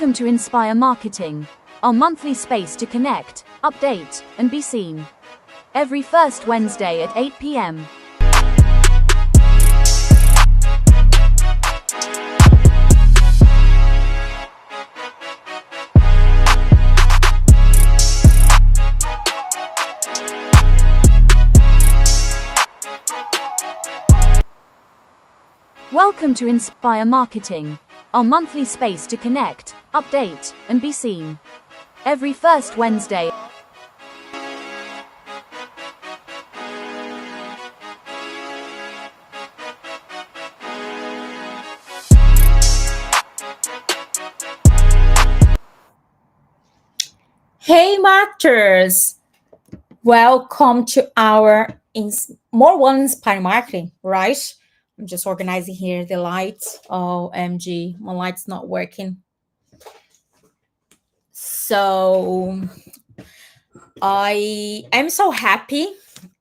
Welcome to Inspire Marketing, our monthly space to connect, update, and be seen. Every first Wednesday at 8 p.m. Welcome to Inspire Marketing, our monthly space to connect, update, and be seen. Every first Wednesday. Hey marketers, welcome to our more one inspiring marketing, right? I'm just organizing here the lights. OMG, my light's not working. So I am so happy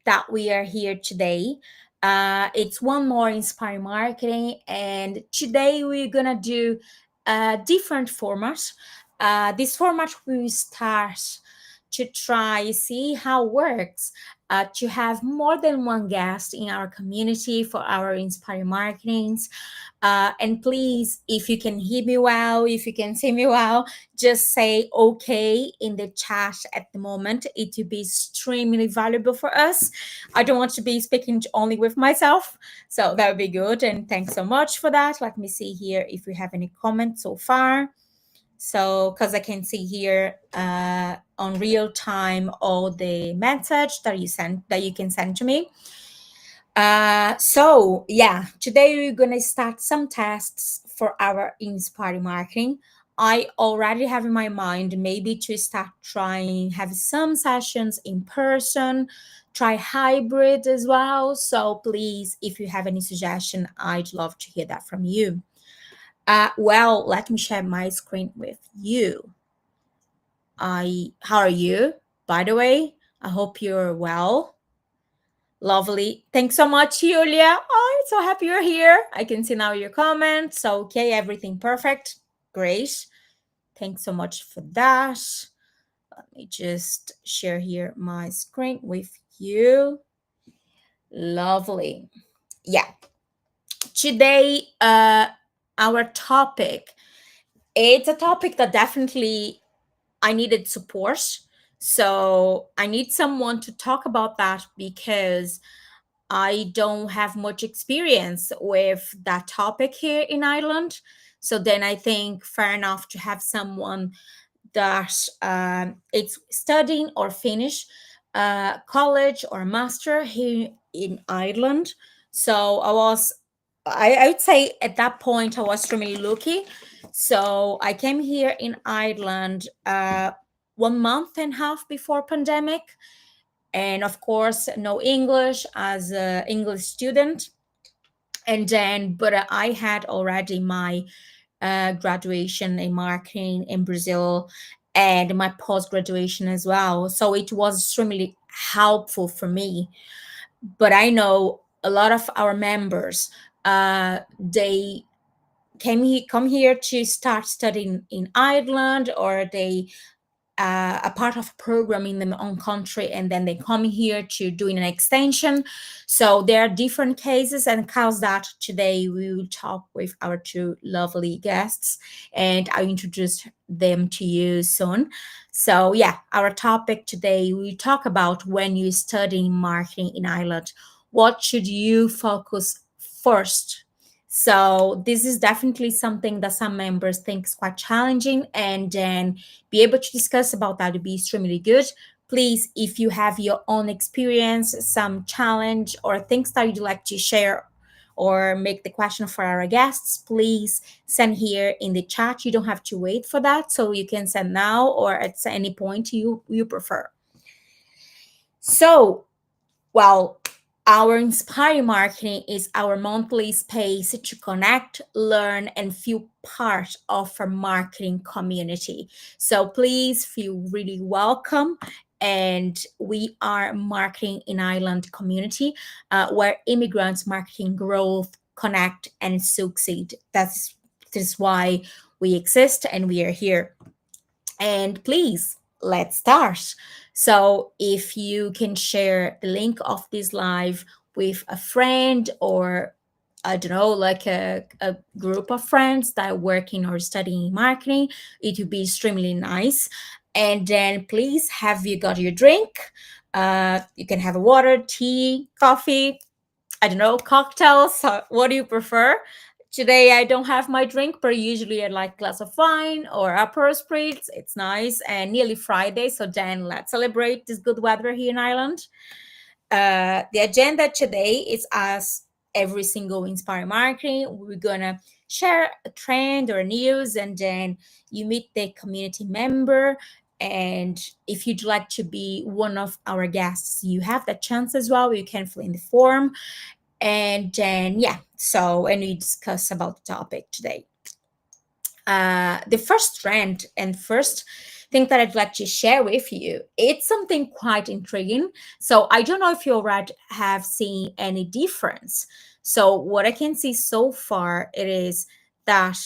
that we are here today. It's one more inspiring marketing, and today we're gonna do a different format. This format will start to try see how it works to have more than one guest in our community for our inspiring marketings. And please, if you can hear me well, if you can see me well, just say okay in the chat at the moment. It will be extremely valuable for us. I don't want to be speaking only with myself, so that would be good. And thanks so much for that. Let me see here if we have any comments so far. So, because I can see here on real time all the message that you can send to me. So yeah, today we're gonna start some tests for our inspiring marketing. I already have in my mind maybe to start trying have some sessions in person, try hybrid as well. So please, if you have any suggestion, I'd love to hear that from you. Well, let me share my screen with you. How are you? By the way, I hope you're well. Lovely. Thanks so much, Julia. Oh, I'm so happy you're here. I can see now your comments. So, okay, everything perfect. Great. Thanks so much for that. Let me just share here my screen with you. Lovely. Yeah. Today, our topic, it's a topic that definitely I needed support. So I need someone to talk about that because I don't have much experience with that topic here in Ireland. So then I think fair enough to have someone that it's studying or finish college or master here in Ireland. So I would say at that point I was extremely lucky. So I came here in Ireland 1 month and a half before pandemic, and of course no English as an English student. And then, but I had already my graduation in marketing in Brazil and my post graduation as well. So it was extremely helpful for me. But I know a lot of our members, they come here to start studying in Ireland, or they a part of a program in their own country, and then they come here to doing an extension. So there are different cases, and cause that today we will talk with our two lovely guests, and I'll introduce them to you soon. So yeah, our topic today, we talk about when you study marketing in Ireland, what should you focus first? So this is definitely something that some members think is quite challenging, and then be able to discuss about that would be extremely good. Please, if you have your own experience, some challenge or things that you'd like to share or make the question for our guests, please send here in the chat. You don't have to wait for that, so you can send now or at any point you prefer. So, well, our Inspire Marketing is our monthly space to connect, learn, and feel part of our marketing community. So please feel really welcome. And we are Marketing in Ireland community, where immigrants marketing growth, connect, and succeed. That's why we exist and we are here. And please, let's start. So, if you can share the link of this live with a friend, or I don't know, like a group of friends that are working or studying marketing, it would be extremely nice. And then please, have you got your drink? You can have a water, tea, coffee, I don't know, cocktails. What do you prefer? Today I don't have my drink, but usually I like a glass of wine or Aperol spritz. It's nice and nearly Friday, so then let's celebrate this good weather here in Ireland. The agenda today is, as every single Inspire Marketing, we're gonna share a trend or news, and then you meet the community member. And if you'd like to be one of our guests, you have that chance as well. You can fill in the form, and then yeah, so and we discuss about the topic today. The first trend and first thing that I'd like to share with you, it's something quite intriguing. So I don't know if you already have seen any difference. So what I can see so far, it is that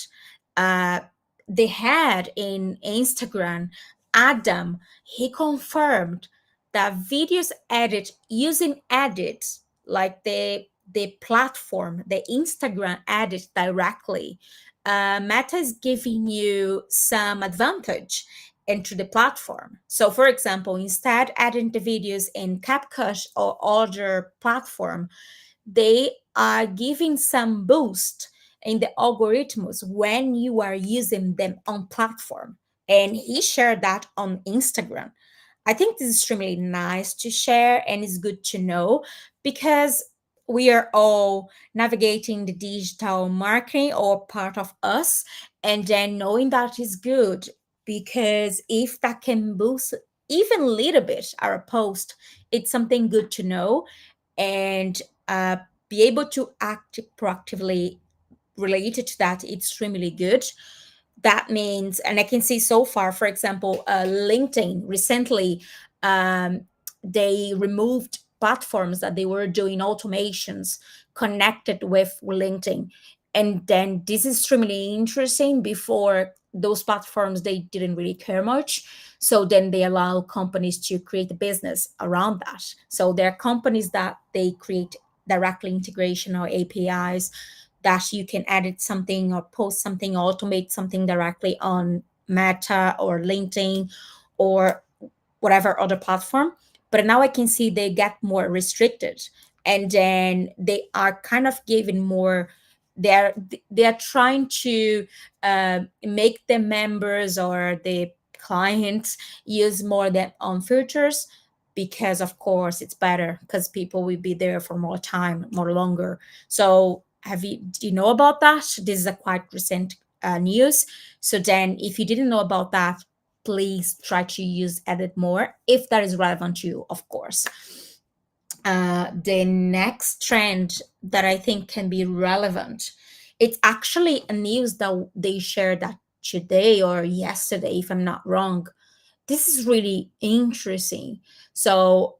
uh, they had in Instagram, Adam, he confirmed that videos edit using edit, like the platform, the Instagram edit directly, Meta is giving you some advantage into the platform. So, for example, instead adding the videos in CapCut or other platform, they are giving some boost in the algorithms when you are using them on platform. And he shared that on Instagram. I think this is extremely nice to share and it's good to know, because we are all navigating the digital marketing or part of us. And then knowing that is good, because if that can boost even a little bit our post, it's something good to know. And be able to act proactively related to that, it's extremely good. That means, and I can see so far, for example, LinkedIn recently, um, they removed platforms that they were doing automations connected with LinkedIn. And then this is extremely interesting. Before, those platforms, they didn't really care much. So then they allow companies to create a business around that. So there are companies that they create directly integration or APIs that you can edit something or post something or automate something directly on Meta or LinkedIn or whatever other platform. But now I can see they get more restricted, and then they are kind of giving more. They're trying to make the members or the clients use more their own features, because of course it's better, because people will be there for more time, more longer. So do you know about that? This is a quite recent news. So then if you didn't know about that, please try to use edit more if that is relevant to you, of course. The next trend that I think can be relevant, it's actually a news that they shared that today or yesterday, if I'm not wrong. This is really interesting. So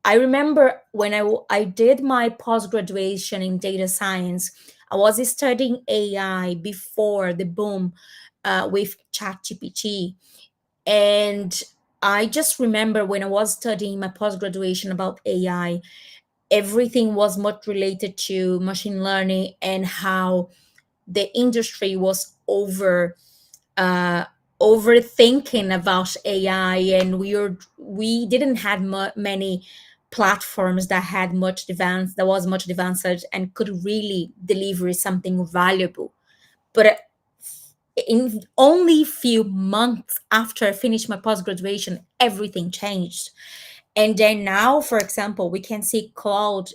I remember when I did my post graduation in data science, I was studying AI before the boom with ChatGPT. And I just remember when I was studying my post graduation about AI, everything was much related to machine learning and how the industry was uh, overthinking about AI, and we didn't have many platforms that had much advanced that was much advanced and could really deliver something valuable. But in only few months after I finished my post graduation, everything changed. And then now, for example, we can see cloud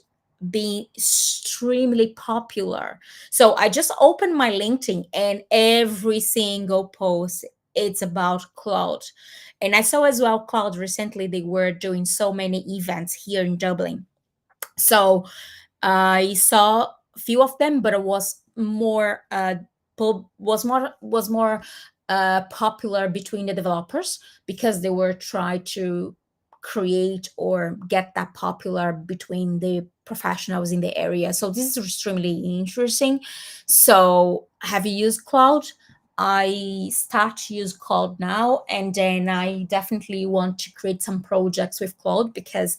being extremely popular. So I just opened my LinkedIn and every single post, it's about cloud. And I saw as well cloud recently, they were doing so many events here in Dublin. So I saw a few of them, but it was more popular between the developers, because they were trying to create or get that popular between the professionals in the area. So this is extremely interesting. So have you used cloud? I start to use Cloud now, and then I definitely want to create some projects with Cloud because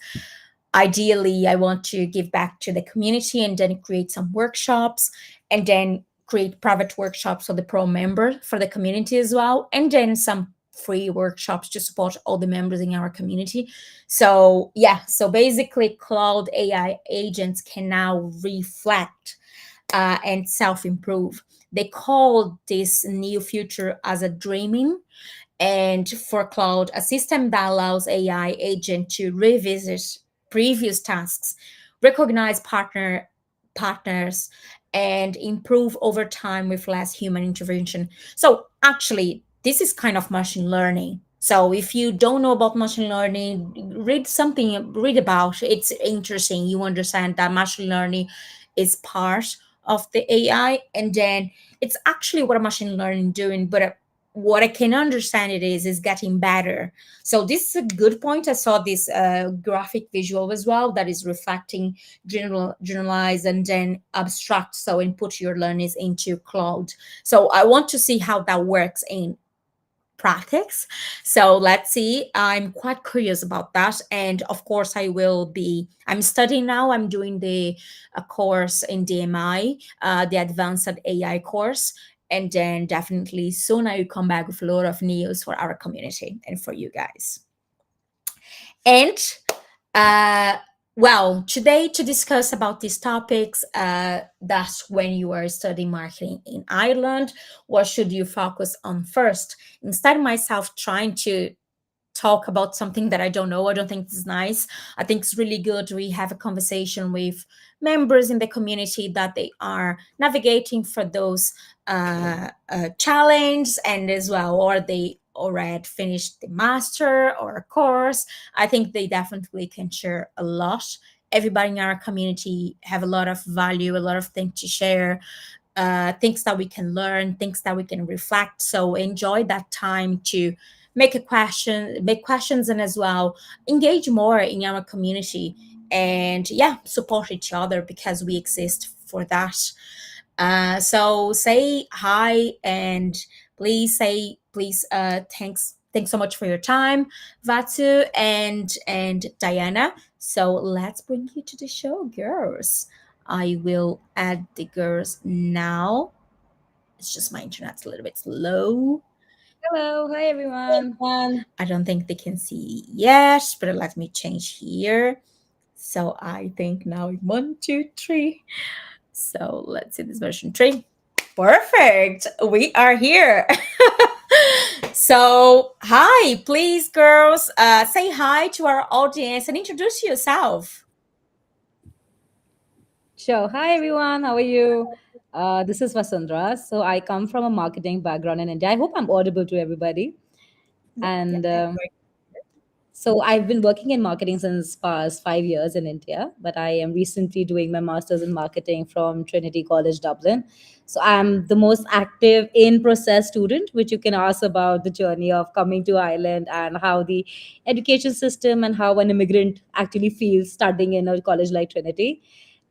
ideally I want to give back to the community and then create some workshops and then create private workshops for the pro member for the community as well, and then some free workshops to support all the members in our community. So yeah, so basically Cloud AI agents can now reflect and self improve. They call this new future as a dreaming, and for Cloud, a system that allows AI agent to revisit previous tasks, recognize partners, and improve over time with less human intervention. So actually, this is kind of machine learning. So if you don't know about machine learning, read about it. It's interesting. You understand that machine learning is part of the AI, and then it's actually what a machine learning doing, but what I can understand it is getting better. So this is a good point. I saw this graphic visual as well that is reflecting generalize and then abstract. So input your learnings into Cloud. So I want to see how that works in practice. So let's see. I'm quite curious about that. And of course, I'm studying now. I'm doing the a course in DMI, the Advanced AI course. And then definitely soon I will come back with a lot of news for our community and for you guys. And uh, well, today to discuss about these topics, that's when you are studying marketing in Ireland, what should you focus on first? Instead of myself trying to talk about something that I don't know. I don't think it's nice. I think it's really good we have a conversation with members in the community that they are navigating for those challenges and as well, or they already finished the master or a course. I think they definitely can share a lot. Everybody in our community have a lot of value, a lot of things to share, things that we can learn, things that we can reflect. So enjoy that time to make questions, and as well engage more in our community. And yeah, support each other because we exist for that. So say hi and thanks so much for your time, Vatu and Diana. So let's bring you to the show, girls. I will add the girls now. It's just my internet's a little bit slow. Hello, hi everyone. And I don't think they can see yet, but let me change here. So I think now 1, 2, 3. So let's see this version 3. Perfect. We are here. So hi, please, girls, say hi to our audience and introduce yourself. Sure. Hi everyone, how are you? This is Vasundhara. So I come from a marketing background in India. I hope I'm audible to everybody. Yeah, yeah, And yeah. so I've been working in marketing since past 5 years in India, but I am recently doing my master's in marketing from Trinity College Dublin. So I'm the most active in process student, which you can ask about the journey of coming to Ireland and how the education system and how an immigrant actually feels studying in a college like Trinity.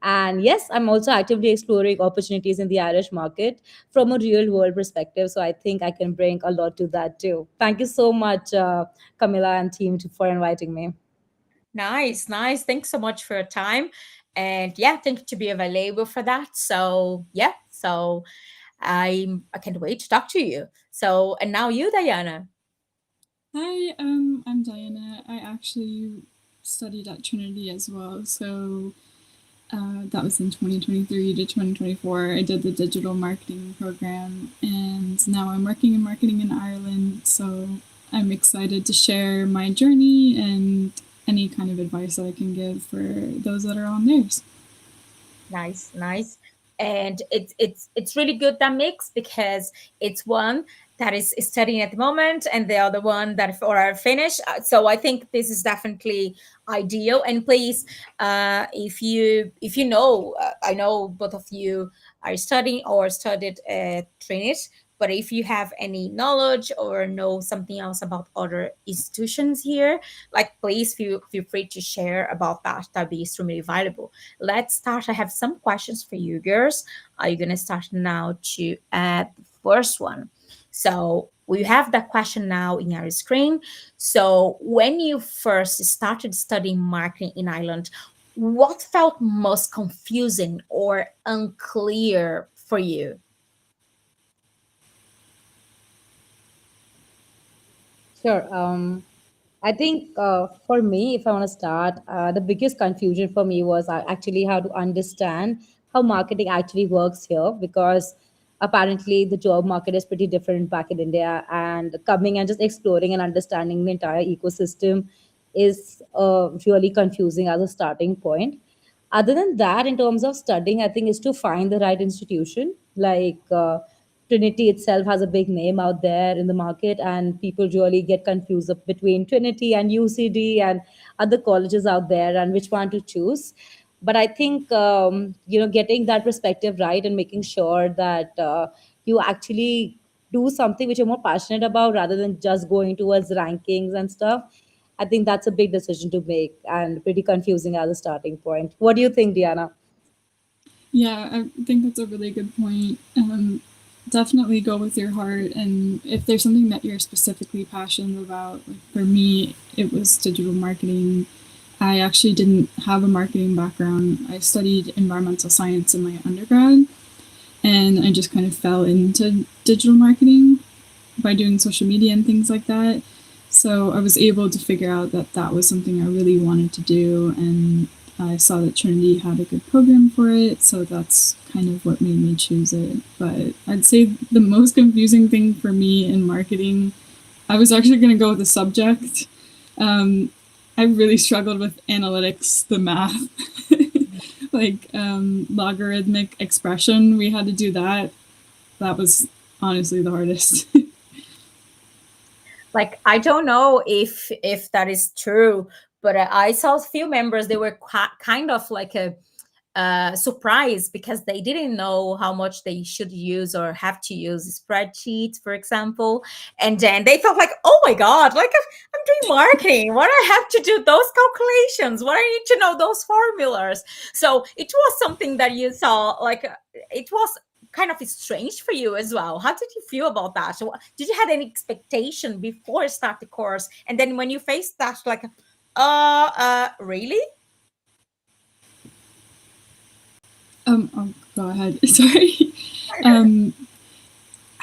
And yes, I'm also actively exploring opportunities in the Irish market from a real world perspective. So I think I can bring a lot to that too. Thank you so much, Camilla and team for inviting me. Nice, nice. Thanks so much for your time. And yeah, thank you to be available for that. So yeah, so I can't wait to talk to you. So and now you, Diana. Hi, I'm Diana. I actually studied at Trinity as well. So that was in 2023 to 2024. I did the digital marketing program, and now I'm working in marketing in Ireland. So I'm excited to share my journey and any kind of advice that I can give for those that are on theirs. Nice, nice. And it's really good that mix because it's one that is studying at the moment and the other one that for are finished. So I think this is definitely ideal. And please, if you know, I know both of you are studying or studied at Trinity. But if you have any knowledge or know something else about other institutions here, like please feel free to share about that. That'd be extremely valuable. Let's start. I have some questions for you, girls. Are you gonna start now to add the first one? So we have that question now in our screen. So when you first started studying marketing in Ireland, what felt most confusing or unclear for you? Sure. I think for me, if I want to start, the biggest confusion for me was actually how to understand how marketing actually works here, because apparently the job market is pretty different back in India, and coming and just exploring and understanding the entire ecosystem is really confusing as a starting point. Other than that, in terms of studying, I think is to find the right institution. Like Trinity itself has a big name out there in the market, and people really get confused between Trinity and UCD and other colleges out there and which one to choose. But I think getting that perspective right and making sure that you actually do something which you're more passionate about rather than just going towards rankings and stuff. I think that's a big decision to make and pretty confusing as a starting point. What do you think, Diana? Yeah, I think that's a really good point. Definitely go with your heart, and if there's something that you're specifically passionate about, like for me, it was digital marketing. I actually didn't have a marketing background. I studied environmental science in my undergrad, and I just kind of fell into digital marketing by doing social media and things like that. So I was able to figure out that that was something I really wanted to do, and I saw that Trinity had a good program for it, so that's kind of what made me choose it. But I'd say the most confusing thing for me in marketing, I was actually going to go with the subject. Um, I really struggled with analytics, the math, like logarithmic expression. We had to do that. That was honestly the hardest. Like, I don't know if that is true, but I saw a few members, they were kind of like a surprised because they didn't know how much they should use or have to use spreadsheets, for example. And then they felt like, oh my God, like I'm doing marketing. What I have to do those calculations? What I need to know those formulas? So it was something that you saw, like it was kind of strange for you as well. How did you feel about that? So did you had any expectation before you start the course? And then when you faced that, like, really? Oh, go ahead. Sorry. Um,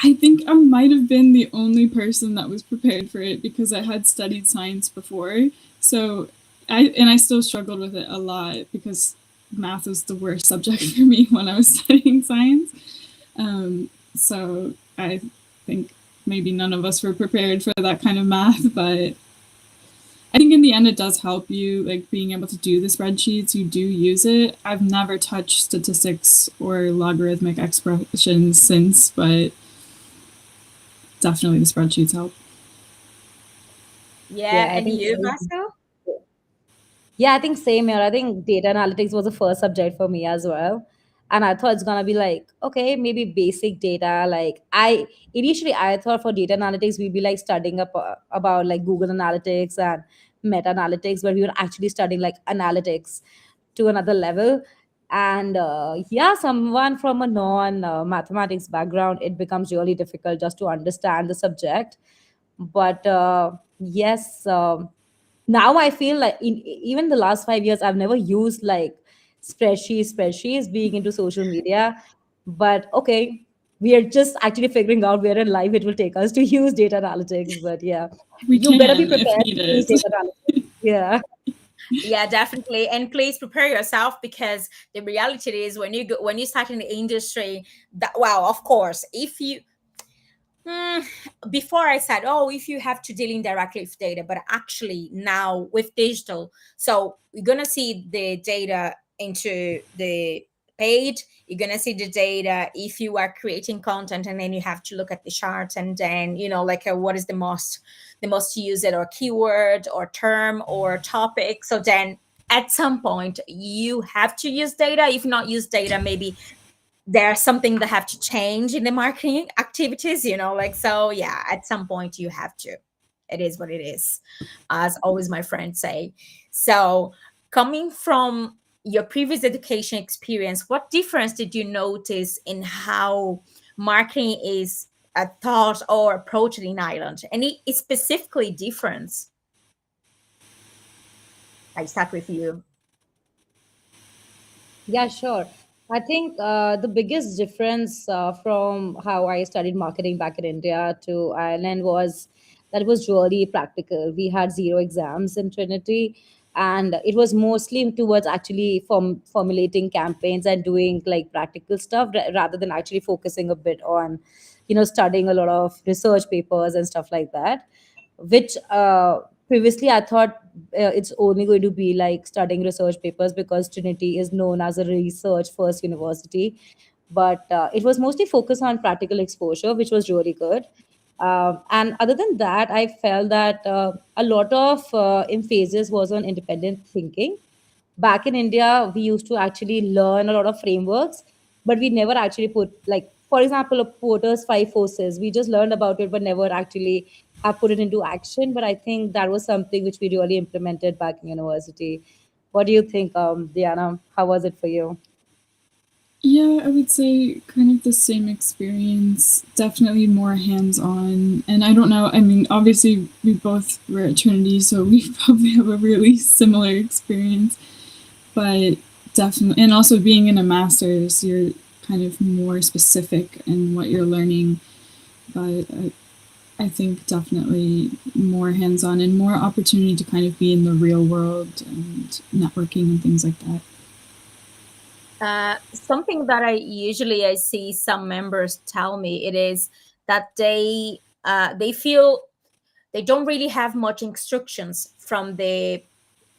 I think I might have been the only person that was prepared for it because I had studied science before. So I still struggled with it a lot because math was the worst subject for me when I was studying science. So I think maybe none of us were prepared for that kind of math, but I think in the end it does help you, like being able to do the spreadsheets, you do use it. I've never touched statistics or logarithmic expressions since, but definitely the spreadsheets help. Yeah, Yeah, I and think you, same. Vasco? Yeah, I think same here. I think data analytics was the first subject for me as well. And I thought it's gonna be like, okay, maybe basic data. Like I thought for data analytics we'd be like studying up about like Google Analytics and Meta Analytics, where we were actually studying like analytics to another level. And yeah, someone from a non mathematics background, it becomes really difficult just to understand the subject. But yes, now I feel like in even the last 5 years I've never used like spreadsheets being into social media. But okay, we are just actually figuring out where in life it will take us to use data analytics. But yeah, We you better be can if prepared to use needed. data analytics. Yeah. Yeah, definitely. And please prepare yourself, because the reality is when you go, when you start in the industry, that, wow, of course, if you Hmm, before I said, oh, if you have to deal indirectly with data, but actually now with digital, so you're gonna see the data into the page. You're gonna see the data if you are creating content, and then you have to look at the charts, and then like what is the most used or keyword or term or topic. So then at some point you have to use data. If not use data, maybe there's something that have to change in the marketing activities, like, so yeah, at some point you have to. It is what it is, as always my friends say. So coming from your previous education experience, what difference did you notice in how marketing is taught or approached in Ireland? Any specifically difference? I start with you. Yeah, sure. I think the biggest difference from how I studied marketing back in India to Ireland was that it was really practical. We had zero exams in Trinity, and it was mostly towards actually formulating campaigns and doing like practical stuff rather than actually focusing a bit on, studying a lot of research papers and stuff like that, which previously I thought it's only going to be like studying research papers because Trinity is known as a research first university. But it was mostly focused on practical exposure, which was really good. And other than that, I felt that a lot of emphasis was on independent thinking. Back in India, we used to actually learn a lot of frameworks, but we never actually put, like, for example, a Porter's five forces. We just learned about it, but never actually have put it into action. But I think that was something which we really implemented back in university. What do you think, Diana? How was it for you? Yeah, I would say kind of the same experience, definitely more hands on. And I don't know, I mean, obviously, we both were at Trinity, so we probably have a really similar experience. But definitely, and also being in a master's, you're kind of more specific in what you're learning. But I think definitely more hands on and more opportunity to kind of be in the real world and networking and things like that. Something that I see some members tell me it is that they feel they don't really have much instructions from the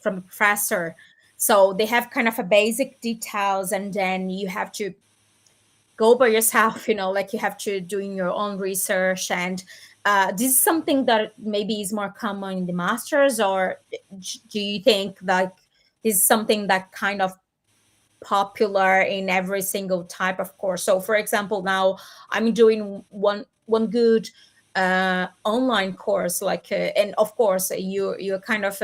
professor, so they have kind of a basic details, and then you have to go by yourself. Like you have to doing your own research, and this is something that maybe is more common in the masters, or do you think like this is something that kind of popular in every single type of course? So for example, now I'm doing one good online course, like and of course you're kind of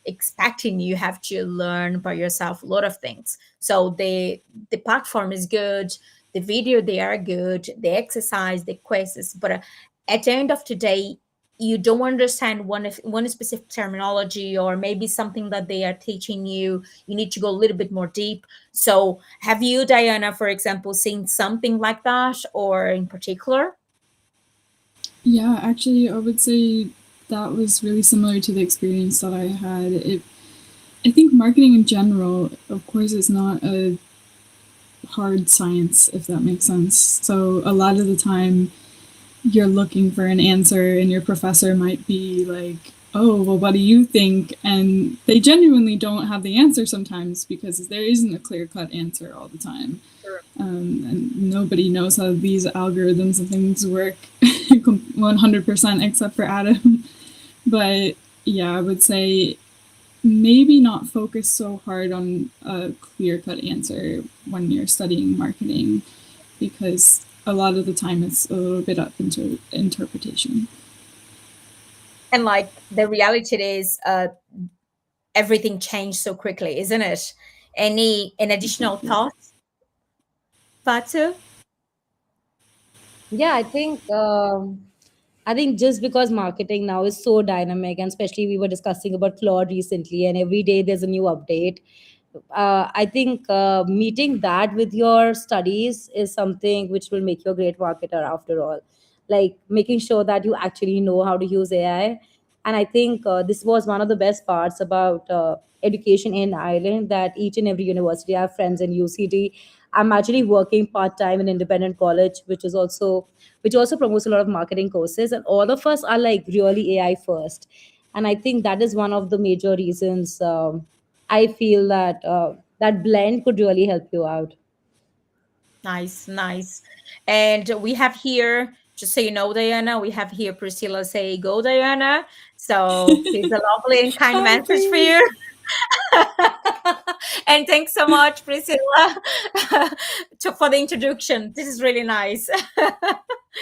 expecting you have to learn by yourself a lot of things. So the platform is good, the video they are good, the exercise, the quizzes, but at the end of the day you don't understand one specific terminology, or maybe something that they are teaching you, you need to go a little bit more deep. So, have you, Diana, for example, seen something like that, or in particular? Yeah, actually, I would say that was really similar to the experience that I had. I think marketing in general, of course, is not a hard science, if that makes sense. So a lot of the time, you're looking for an answer, and your professor might be like, "Oh, well, what do you think?" And they genuinely don't have the answer sometimes because there isn't a clear cut answer all the time. Sure. And nobody knows how these algorithms and things work 100% except for Adam. But yeah, I would say maybe not focus so hard on a clear cut answer when you're studying marketing, because a lot of the time it's a little bit up into interpretation. And like the reality is, everything changed so quickly, isn't it? Any additional Exactly. thoughts, Fatu? Yeah, I think just because marketing now is so dynamic, and especially we were discussing about Claude recently, and every day there's a new update. I think meeting that with your studies is something which will make you a great marketer after all. Like making sure that you actually know how to use AI. And I think this was one of the best parts about education in Ireland, that each and every university, I have friends in UCD. I'm actually working part time in independent college, which also promotes a lot of marketing courses, and all of us are like really AI first. And I think that is one of the major reasons I feel that that blend could really help you out. Nice, nice. And we have here, just so you know, Diana, we have here Priscilla say, "Go, Diana." So here's a lovely and kind Hi, message for Pris, you. And thanks so much, Priscilla, for the introduction. This is really nice. my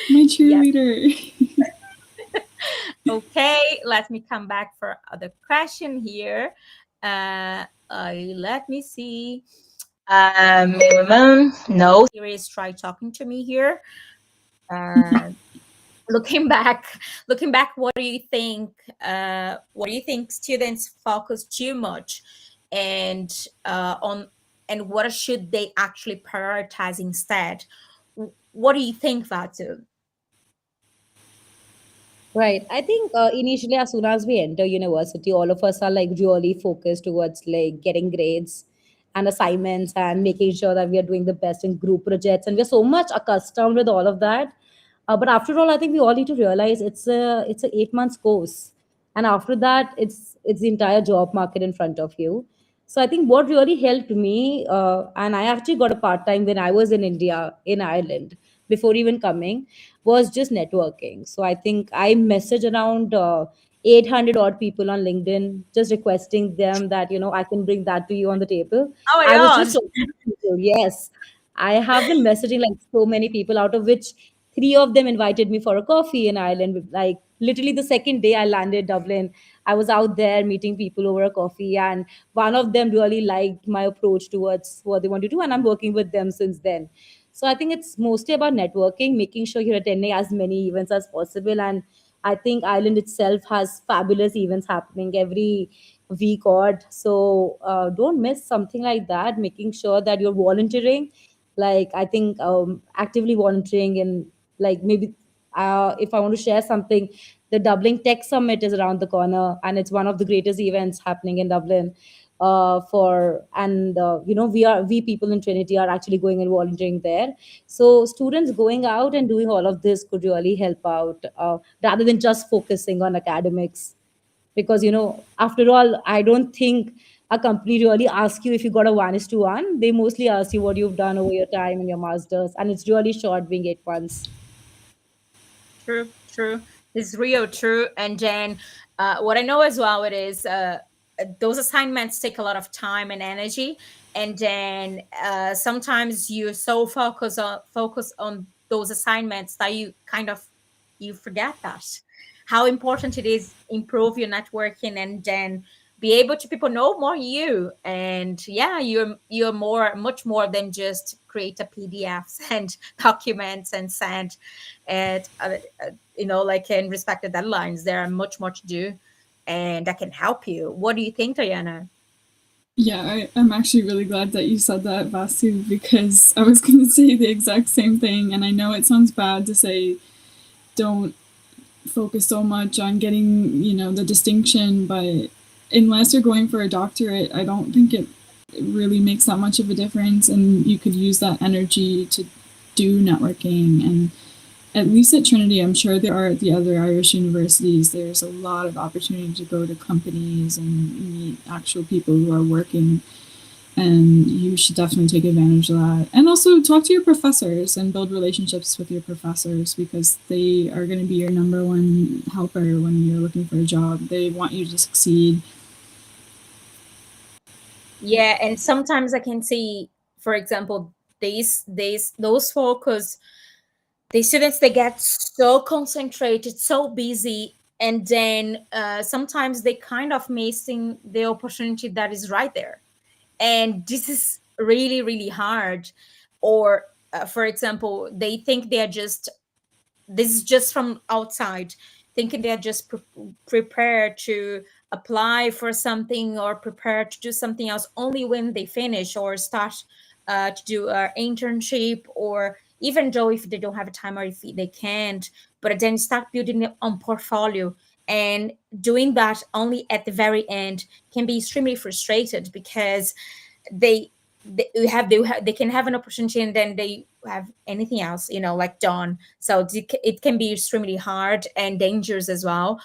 Yes. cheerleader. Okay, let me come back for other question here. Let me see. No, Siri is try talking to me here. Uh, looking back, looking back, what do you think students focus too much and on, and what should they actually prioritize instead? What do you think, Vatu? Right. I think initially, as soon as we enter university, all of us are like really focused towards like getting grades and assignments and making sure that we are doing the best in group projects. And we're so much accustomed with all of that. But after all, I think we all need to realize it's a 8 months course, and after that, it's the entire job market in front of you. So I think what really helped me, and I actually got a part time when I was in India, in Ireland, before even coming, was just networking. So I think I messaged around 800 odd people on LinkedIn, just requesting them that, I can bring that to you on the table. Oh my I was god. just talking to people. Yes. I have been messaging like so many people, out of which three of them invited me for a coffee in Ireland. Like literally the second day I landed Dublin, I was out there meeting people over a coffee, and one of them really liked my approach towards what they want to do, and I'm working with them since then. So I think it's mostly about networking, making sure you're attending as many events as possible. And I think Ireland itself has fabulous events happening every week odd. So don't miss something like that, making sure that you're volunteering. Like I think actively volunteering in, like, maybe if I want to share something, the Dublin Tech Summit is around the corner, and it's one of the greatest events happening in Dublin. For and we people in Trinity are actually going and volunteering there. So students going out and doing all of this could really help out, rather than just focusing on academics. Because after all, I don't think a company really asks you if you got a 1:1. They mostly ask you what you've done over your time in your masters, and it's really short, being 8 months. True, true. It's real true. And then what I know as well, it is those assignments take a lot of time and energy. And then sometimes you so focus on those assignments that you kind of you forget that how important it is improve your networking and then be able to people know more you. And yeah, you're more much more than just create a PDF, send documents and send it like in respect to deadlines. There are much more to do, and that can help you. What do you think, Diana? Yeah, I'm actually really glad that you said that, Vasu, because I was going to say the exact same thing. And I know it sounds bad to say don't focus so much on getting, the distinction, but unless you're going for a doctorate, I don't think it really makes that much of a difference. And you could use that energy to do networking. And at least at Trinity, I'm sure there are at the other Irish universities, there's a lot of opportunity to go to companies and meet actual people who are working. And you should definitely take advantage of that. And also talk to your professors and build relationships with your professors, because they are going to be your number one helper when you're looking for a job. They want you to succeed. Yeah, and sometimes I can see, for example, these those focus, the students, they get so concentrated, so busy, and then sometimes they kind of missing the opportunity that is right there. And this is really really hard. Or for example, they think they are just, this is just from outside, thinking they're just prepared to apply for something or prepared to do something else only when they finish or start to do an internship, or even though if they don't have time or if they can't, but then start building their own portfolio. And doing that only at the very end can be extremely frustrated, because they they can have an opportunity and then they have anything else, like done. So it can be extremely hard and dangerous as well.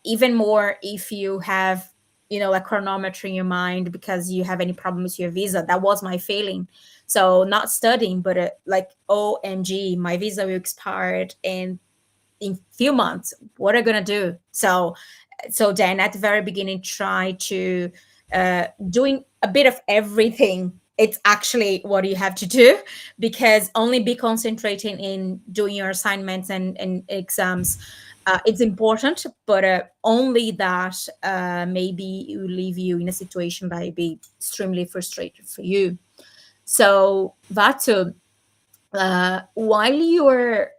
Even more if you have a chronometer in your mind because you have any problems with your visa. That was my feeling. So not studying, but like, OMG, my visa will expire in few months. What are you gonna do? So then at the very beginning, try to doing a bit of everything. It's actually what you have to do, because only be concentrating in doing your assignments and exams. It's important, but only that maybe it will leave you in a situation that will be extremely frustrated for you. So Vatu, while you're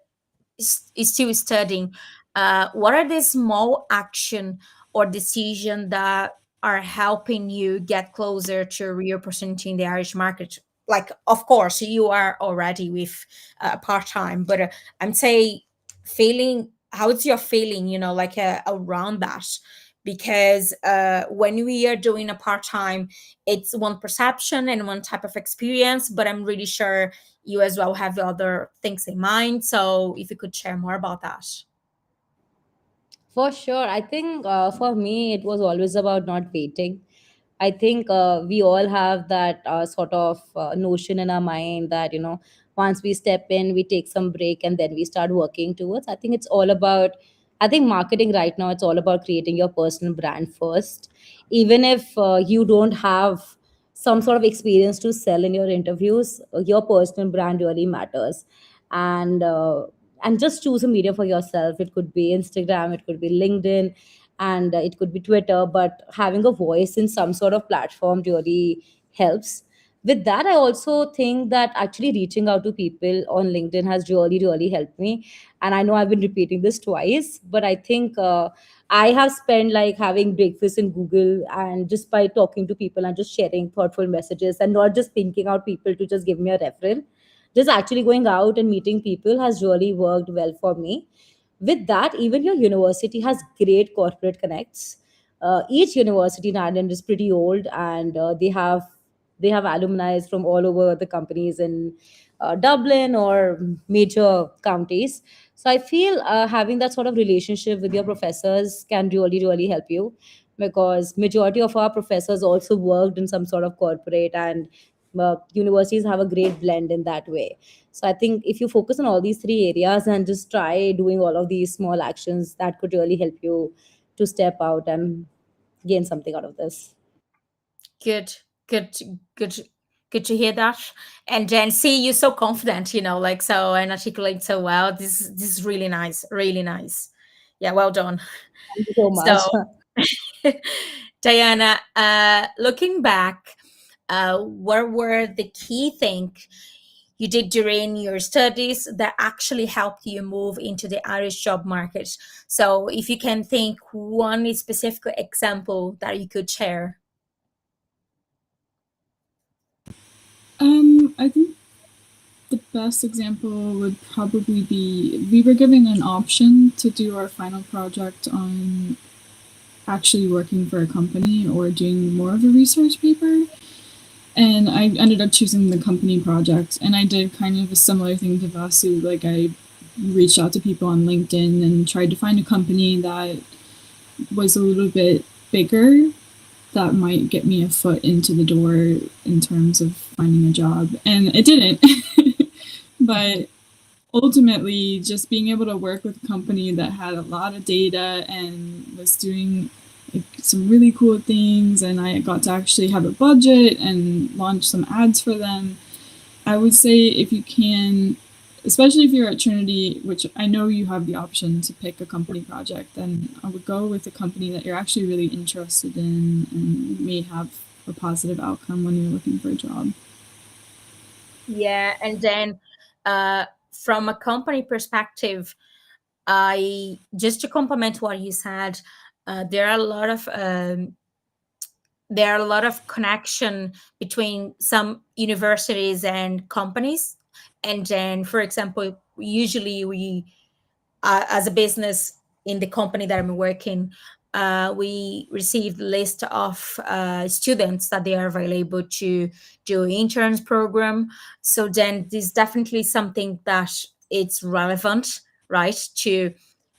is still studying, what are the small action or decision that are helping you get closer to a real opportunity in the Irish market? Like, of course, you are already with part time, but I'm saying, feeling, how's your feeling? Like around that, because when we are doing a part time, it's one perception and one type of experience, but I'm really sure you as well have other things in mind. So if you could share more about that. For sure. I think for me, it was always about not waiting. I think we all have that sort of notion in our mind that, once we step in, we take some break and then we start working towards. I think it's all about, I think marketing right now, it's all about creating your personal brand first. Even if you don't have some sort of experience to sell in your interviews, your personal brand really matters. And, and just choose a medium for yourself. It could be Instagram, it could be LinkedIn, and it could be Twitter, but having a voice in some sort of platform really helps. With that, I also think that actually reaching out to people on LinkedIn has really, really helped me. And I know I've been repeating this twice, but I think I have spent like having breakfast in Google and just by talking to people and just sharing thoughtful messages and not just thinking out people to just give me a referral. Just actually going out and meeting people has really worked well for me. With that, even your university has great corporate connects. Each university in Ireland is pretty old, and they have alumni from all over the companies in Dublin or major counties. So I feel having that sort of relationship with your professors can really, really help you, because majority of our professors also worked in some sort of corporate, and universities have a great blend in that way. So I think if you focus on all these three areas and just try doing all of these small actions, that could really help you to step out and gain something out of this. Good, good, good, good to hear that. And then see you so confident, like so, and articulate so well. This is really nice, really nice. Yeah, well done. Thank you so much. So, Diana, looking back, what were the key things you did during your studies that actually helped you move into the Irish job market? So, if you can think one specific example that you could share. I think the best example would probably be we were given an option to do our final project on actually working for a company or doing more of a research paper. And I ended up choosing the company project. And I did kind of a similar thing to Vasu. Like I reached out to people on LinkedIn and tried to find a company that was a little bit bigger that might get me a foot into the door in terms of finding a job. And it didn't. But ultimately, just being able to work with a company that had a lot of data and was doing like, some really cool things, and I got to actually have a budget and launch some ads for them. I would say if you can, especially if you're at Trinity, which I know you have the option to pick a company project, then I would go with a company that you're actually really interested in and may have a positive outcome when you're looking for a job. Yeah, and then from a company perspective, I just to complement what you said, there are a lot of connection between some universities and companies. And then, for example, usually we, as a business in the company that I'm working, we receive list of students that they are available to do interns program. So then this is definitely something that it's relevant, right? To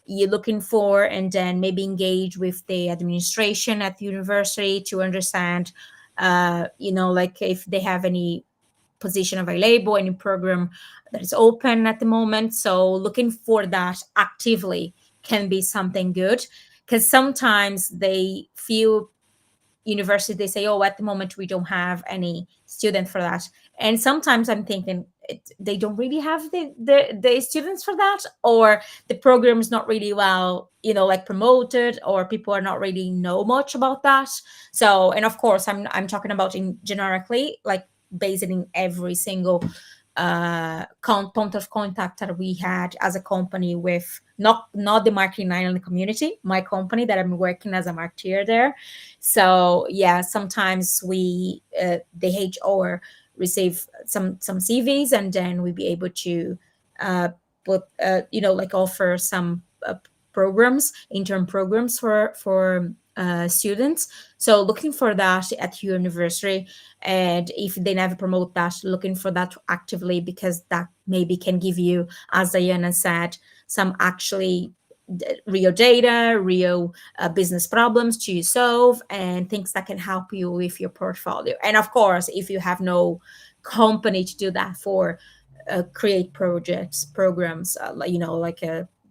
you're looking for, and then maybe engage with the administration at the university to understand, like if they have any position available, any program that is open at the moment. So looking for that actively can be something good, because sometimes they feel university, they say, oh, at the moment we don't have any student for that. And sometimes I'm thinking they don't really have the students for that, or the program is not really well, like promoted, or people are not really know much about that. So, and of course I'm talking about in generically, like based in every single point of contact that we had as a company with not the marketing Ireland community, my company that I'm working as a marketeer there. So yeah, sometimes we the HR receive some CVs, and then we be able to uh, put like offer some programs, intern programs for students. So looking for that at your university, and if they never promote that, looking for that actively, because that maybe can give you, as Diana said, some actually real data, real business problems to solve, and things that can help you with your portfolio. And of course, if you have no company to do that for, create projects, programs, like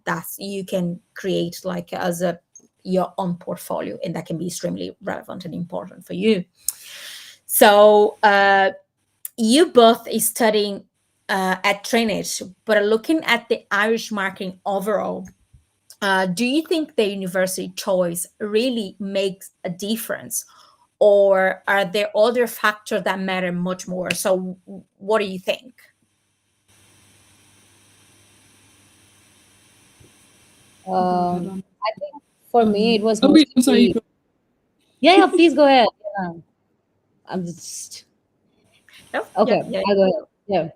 that you can create like as a your own portfolio, and that can be extremely relevant and important for you. So you both is studying at Trinity, but looking at the Irish marketing overall, do you think the university choice really makes a difference, or are there other factors that matter much more? So, what do you think? Go ahead on. I think for me, it was Oh wait, I'm sorry. mostly. Yeah, yeah, please go ahead. Yeah. I'm just Oh, yeah, okay. yeah. I'll go ahead. Yeah.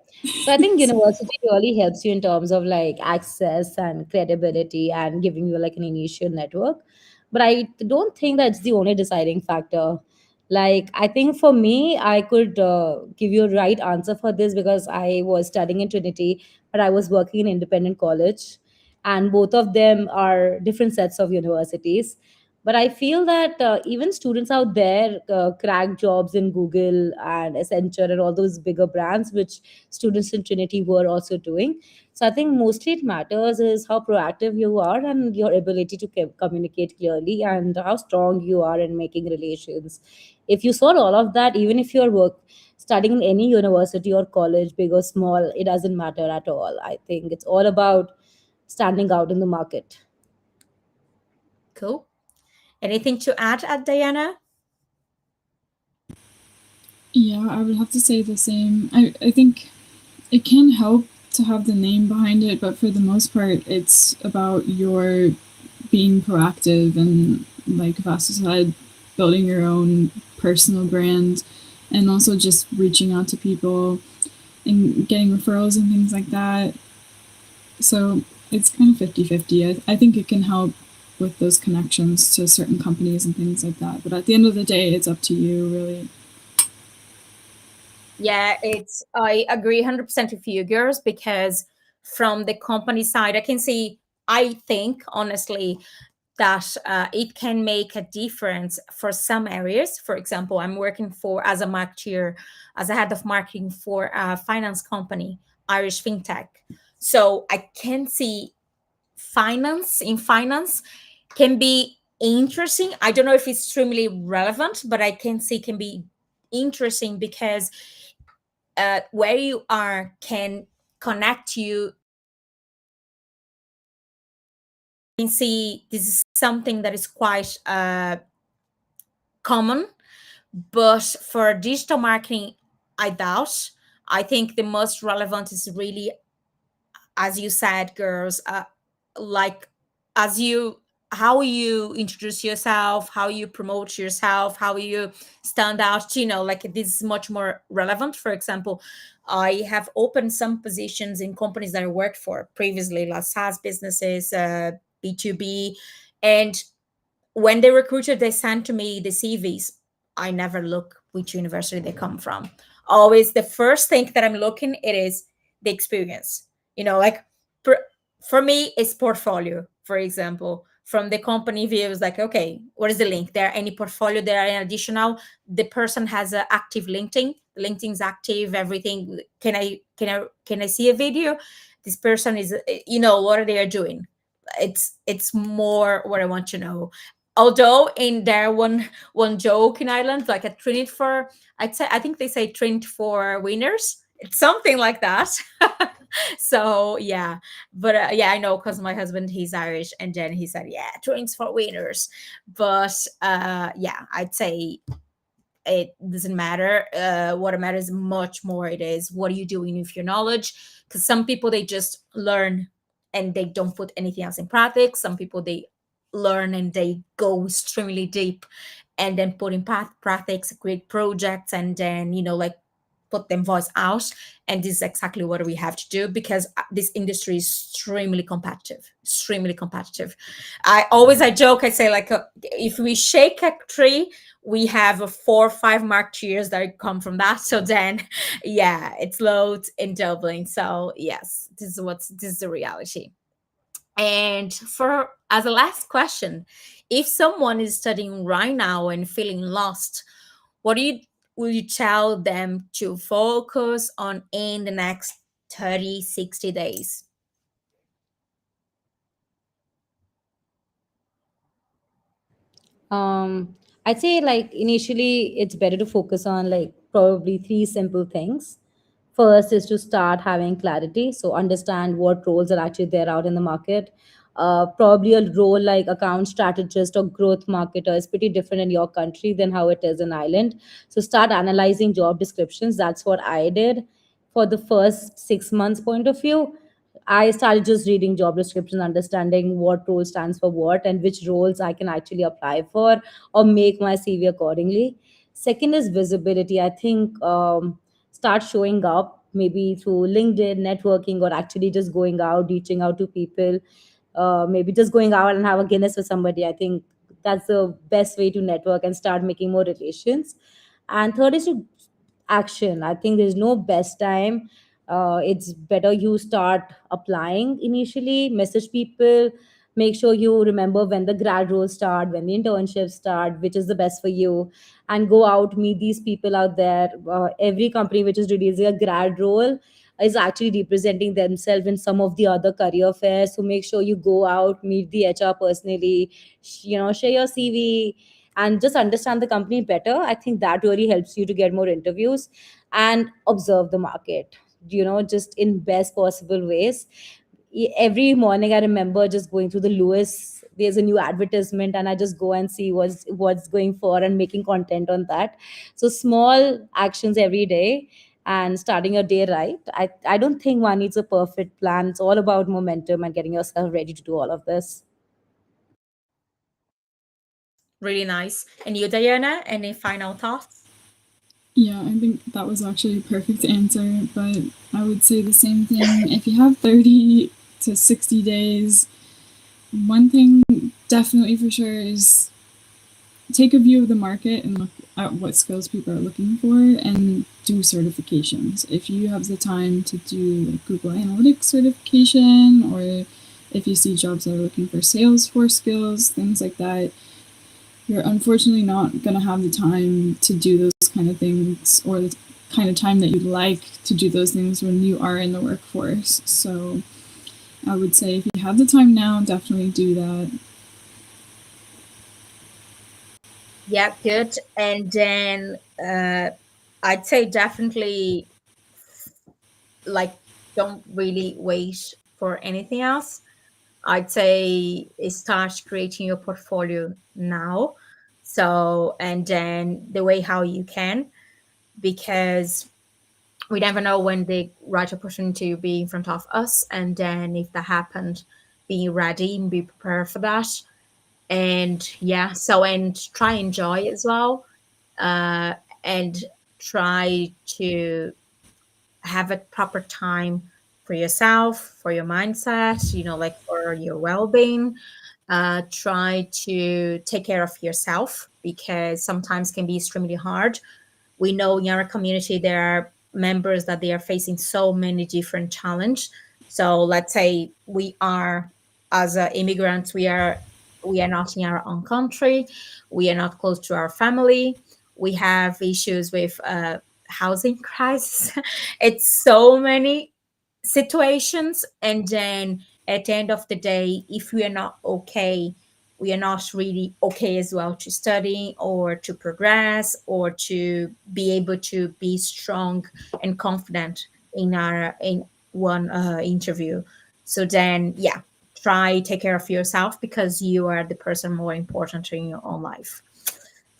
So I think university really helps you in terms of like access and credibility and giving you like an initial network. But I don't think that's the only deciding factor. Like I think for me, I could give you a right answer for this because I was studying in Trinity, but I was working in independent college, and both of them are different sets of universities. But I feel that even students out there crack jobs in Google and Accenture and all those bigger brands, which students in Trinity were also doing. So I think mostly it matters is how proactive you are and your ability to communicate clearly and how strong you are in making relations. If you saw all of that, even if you're studying in any university or college, big or small, it doesn't matter at all. I think it's all about standing out in the market. Cool. Anything to add, Diana? Yeah, I would have to say the same. I think it can help to have the name behind it, but for the most part, it's about your being proactive and, like Vasa said, building your own personal brand, and also just reaching out to people and getting referrals and things like that. So it's kind of 50-50. I think it can help with those connections to certain companies and things like that. But at the end of the day, it's up to you, really. Yeah, I agree 100% with you, girls, because from the company side, I think honestly that it can make a difference for some areas. For example, I'm working for as a marketeer, as a head of marketing for a finance company, Irish FinTech. So I can see finance can be interesting. I don't know if it's extremely relevant, but I can see can be interesting because where you are can connect you. You can see this is something that is quite common, but for digital marketing, I doubt. I think the most relevant is really, as you said, girls, like as you how you introduce yourself, how you promote yourself, how you stand out, like this is much more relevant. For example, I have opened some positions in companies that I worked for previously, like SaaS businesses, B2B, and when they recruited, they sent to me the CVs. I never look which university they come from. Always the first thing that I'm looking it is the experience. Like for, for me, it's portfolio. For example, from the company view, it's like, okay, what is the link? There any portfolio there in additional? The person has an active LinkedIn. LinkedIn's active. Everything. Can I see a video? This person is. What are they doing? It's more what I want to know. Although in there one joke in Ireland, like a Trinity for I think they say Trinity for winners. It's something like that. So yeah, but yeah, I know because my husband he's Irish, and then he said yeah, Trinity for winners. But yeah, I'd say it doesn't matter. What matters much more it is what are you doing with your knowledge, because some people they just learn and they don't put anything else in practice. Some people they learn and they go extremely deep and then put in practice, create projects, and then like put them voice out. And this is exactly what we have to do, because this industry is extremely competitive, extremely competitive. I joke, I say like, if we shake a tree, we have a 4 or 5 marketeers that come from that. So then yeah, it's loads in Dublin. So yes, this is the reality. And for as a last question, if someone is studying right now and feeling lost, what will you tell them to focus on in the next 30, 60 days? Um, I'd say like initially it's better to focus on like probably three simple things. First is to start having clarity, so understand what roles are actually there out in the market. Probably a role like account strategist or growth marketer is pretty different in your country than how it is in Ireland. So start analyzing job descriptions. That's what I did for the first 6 months point of view. I started just reading job descriptions, understanding what role stands for what and which roles I can actually apply for or make my CV accordingly. Second is visibility. I think start showing up maybe through LinkedIn, networking, or actually just going out, reaching out to people. Maybe just going out and have a Guinness with somebody. I think that's the best way to network and start making more relations. And third is to action. I think there's no best time. It's better you start applying initially, message people, make sure you remember when the grad roles start, when the internships start, which is the best for you, and go out, meet these people out there. Every company which is releasing a grad role is actually representing themselves in some of the other career fairs. So make sure you go out, meet the HR personally, share your CV, and just understand the company better. I think that really helps you to get more interviews and observe the market, just in best possible ways. Every morning I remember just going through the Lewis, there's a new advertisement, and I just go and see what's going for and making content on that. So small actions every day and starting your day right. I don't think one needs a perfect plan. It's all about momentum and getting yourself ready to do all of this. Really nice. And you, Diana, any final thoughts? Yeah, I think that was actually a perfect answer, but I would say the same thing. If you have 30 to 60 days, one thing definitely for sure is take a view of the market and look at what skills people are looking for and do certifications. If you have the time to do like Google Analytics certification, or if you see jobs that are looking for Salesforce skills, things like that, you're unfortunately not going to have the time to do those kind of things, or the kind of time that you'd like to do those things when you are in the workforce. So I would say if you have the time now, definitely do that. Yeah, good. And then I'd say definitely like don't really wait for anything else. I'd say start creating your portfolio now. So, and then the way how you can, because we never know when the right opportunity will be in front of us. And then if that happened, be ready and be prepared for that. And yeah, so, and try enjoy as well. Uh, and try to have a proper time for yourself, for your mindset, like for your well-being. Try to take care of yourself, because sometimes can be extremely hard. We know in our community there are members that they are facing so many different challenges. So let's say we are, as immigrants, we are not in our own country, we are not close to our family, we have issues with housing crisis. It's so many situations. And then at the end of the day, if we are not okay, we are not really okay as well to study or to progress or to be able to be strong and confident in one interview. So then yeah, try take care of yourself, because you are the person more important in your own life.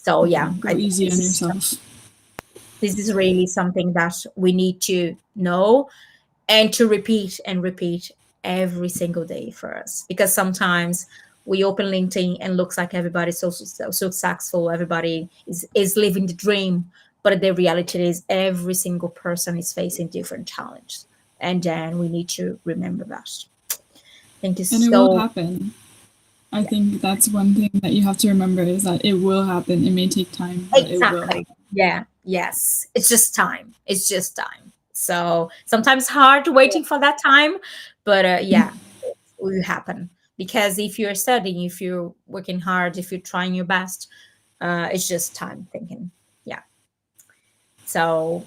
So yeah, Go I think easy on yourself. this is really something that we need to know and to repeat and repeat every single day for us, because sometimes we open LinkedIn and looks like everybody's so successful, everybody is living the dream, but the reality is every single person is facing different challenges, and then we need to remember that. Thank you And it will so. happen. I Yeah, think that's one thing that you have to remember is that it will happen. It may take time, but it will exactly. happen. Yeah, yes, it's just time, it's just time. So sometimes hard waiting for that time, but yeah, it will happen, because if you're studying, if you're working hard, if you're trying your best, it's just time thinking. Yeah. So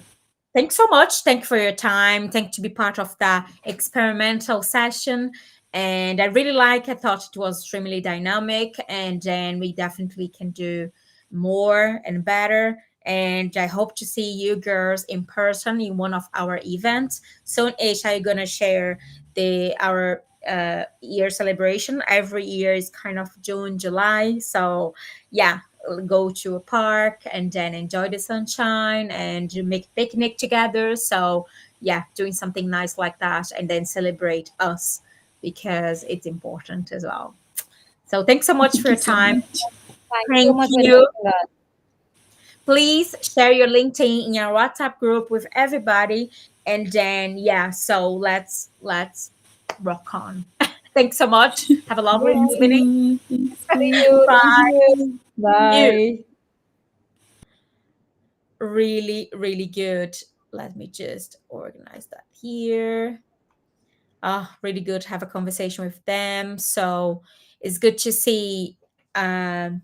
thanks so much. Thank you for your time. Thank you to be part of the experimental session. And I thought it was extremely dynamic. And then we definitely can do more and better. And I hope to see you girls in person in one of our events. Soon Ish, I'm gonna share the our year celebration. Every year is kind of June, July. So yeah, go to a park and then enjoy the sunshine and you make picnic together. So yeah, doing something nice like that and then celebrate us, because it's important as well. So thanks so much Thank for you your so time. much. Thank you so Thank much for you. inviting us. Please share your LinkedIn in your WhatsApp group with everybody. And then yeah, so let's rock on. Thanks so much. Have a lovely Thanks, Bye. evening. Ella. Thanks. See you. Bye. Thank you. You. Bye. Really, really good. Let me just organize that here. Really good to have a conversation with them. So it's good to see um,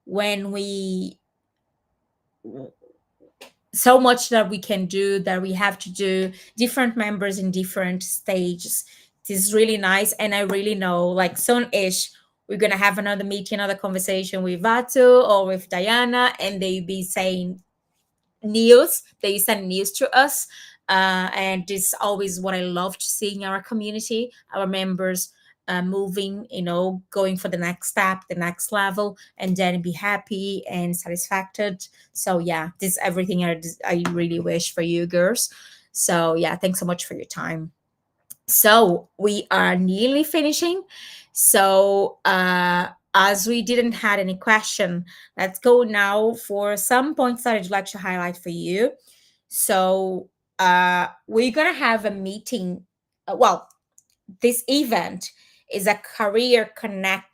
when we so much that we can do, that we have to do, different members in different stages. This is really nice, and I really know like soon-ish we're gonna have another meeting, another conversation with Vatu or with Diana, and they be saying news. They send news to us, and this is always what I love to see in our community, our members moving, going for the next step, the next level, and then be happy and satisfied. So yeah, this is everything I really wish for you girls. So yeah, thanks so much for your time. So we are nearly finishing. So as we didn't had any question, let's go now for some points that I'd like to highlight for you. So we're gonna have a meeting. Well, this event is a career connect.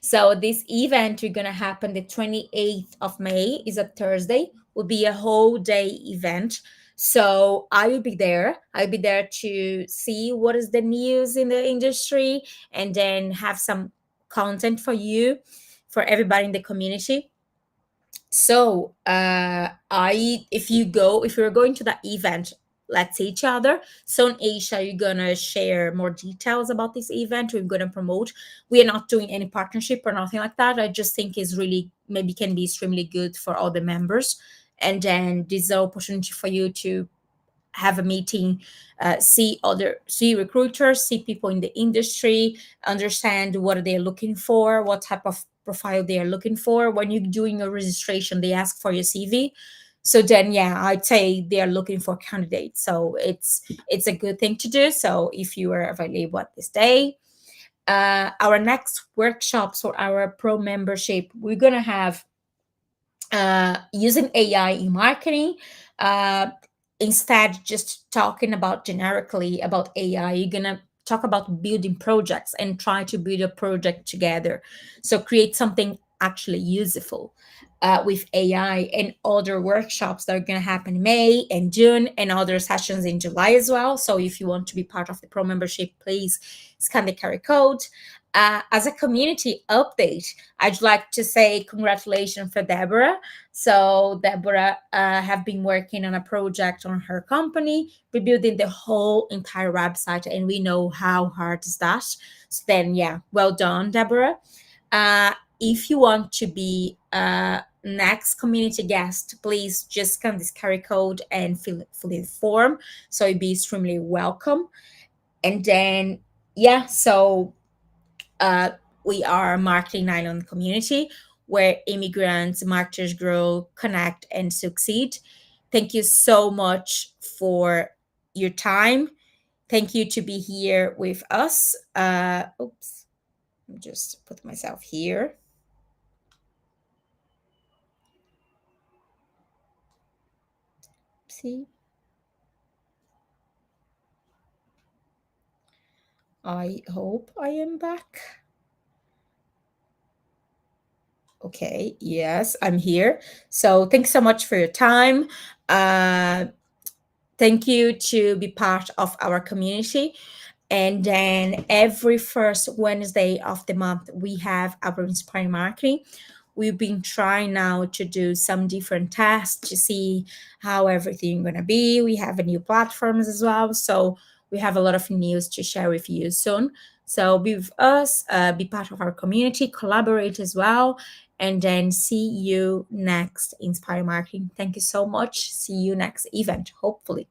So this event we're gonna happen the 28th of May, is a Thursday, will be a whole day event. So I will be there. I'll be there to see what is the news in the industry, and then have some content for you, for everybody in the community. So if you're going to that event, let's see each other. So in Asia, you're gonna share more details about this event. We're gonna promote. We are not doing any partnership or nothing like that. I just think is really, maybe can be extremely good for all the members. And then this is an opportunity for you to have a meeting, see recruiters, see people in the industry, understand what they're looking for, what type of profile they are looking for. When you're doing your registration, they ask for your CV. So then yeah, I'd say they are looking for candidates. So it's a good thing to do. So if you are available at this day, our next workshops or our pro membership, we're gonna have using AI in marketing. Uh, Instead, just talking about generically about AI, you're gonna talk about building projects and try to build a project together. So create something actually useful with AI, and other workshops that are gonna happen in May and June, and other sessions in July as well. So if you want to be part of the pro membership, please scan the QR code. As a community update, I'd like to say congratulations for Deborah. So Deborah have been working on a project on her company, rebuilding the whole entire website, and we know how hard is that. So then, yeah, well done, Deborah. If you want to be next community guest, please just scan this QR code and fill the form. So you'd be extremely welcome. And then, yeah, so We are a Marketing Island community where immigrants, marketers grow, connect, and succeed. Thank you so much for your time. Thank you to be here with us. Oops, let me just put myself here. See, I hope I am back. Okay, yes, I'm here. So thanks so much for your time. Thank you to be part of our community. And then every first Wednesday of the month, we have our Inspiring Marketing. We've been trying now to do some different tests to see how everything going to be. We have a new platforms as well. So we have a lot of news to share with you soon. So be with us, be part of our community, collaborate as well. And then see you next Inspire Marketing. Thank you so much. See you next event, hopefully.